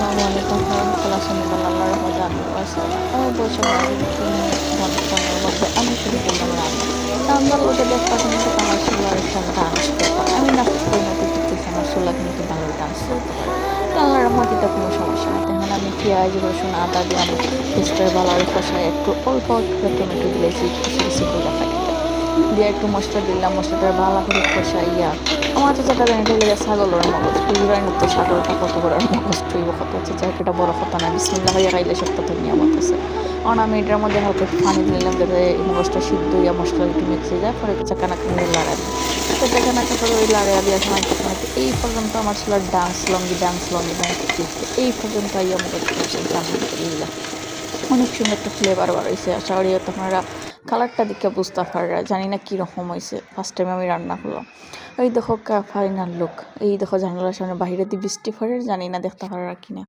আসসালামু আলাইকুম রহমতুল্লাহ সুন্নিবাল আল্লাহর রহমতে আমি বছর রান্নার মধ্যে আমি শুরু করলাম রান্নার লোকে দেখবা কিন্তু আমার চুলার একটা ডান্স ব্যাপার আমি না করি না দেখতেছি আমার চুলা কিন্তু ভালো ডান্স করতে পারে আল্লাহর রহমতে তো কোনো সমস্যা না তখন আমি পেঁয়াজ রসুন আদা দিয়ে আমি পেস্টের বালার কষায় একটু অল্প করে টমেটো দিয়েছি কুচি কুচি করে কাটিতে দিয়ে একটু মশলা দিলাম মশলাটা ভালো করে কষাইয়া আমার তো যেটা জানি ঢেলে ছাগলের মগজ পুরাই তো ছাগলটা কত বড় মগজ টুইব কত হচ্ছে এটা বড় কথা না বিসমিল্লাহ হইয়া খাইলে সব কথা নিয়ামত আছে কারণ আমি এটার মধ্যে হালকা একটু পানি দিলাম যাতে এই মগজটা সিদ্ধ হইয়া মশলা একটু মিক্সে যায় পরে চাকানা কিনে লাড়াই তো চাকানা করে ওই লাড়াইয়া দিয়ে সময় এই পর্যন্ত আমার ছিল ডান্স লঙ্গি ডান্স এই পর্যন্ত ইয়া মগজ করছে আলহামদুলিল্লাহ অনেক সুন্দর একটা ফ্লেভার বার হয়েছে আশা করি আপনারা কালারটা দেখে বুঝতে পাররা জানি না কীরকম হয়েছে ফার্স্ট টাইম আমি রান্না করলাম এই দেখো ফাইনাল লুক এই দেখো জানালার সামনে বাইরে দিয়ে বৃষ্টি পড়ে জানি না দেখতে পাররা কিনা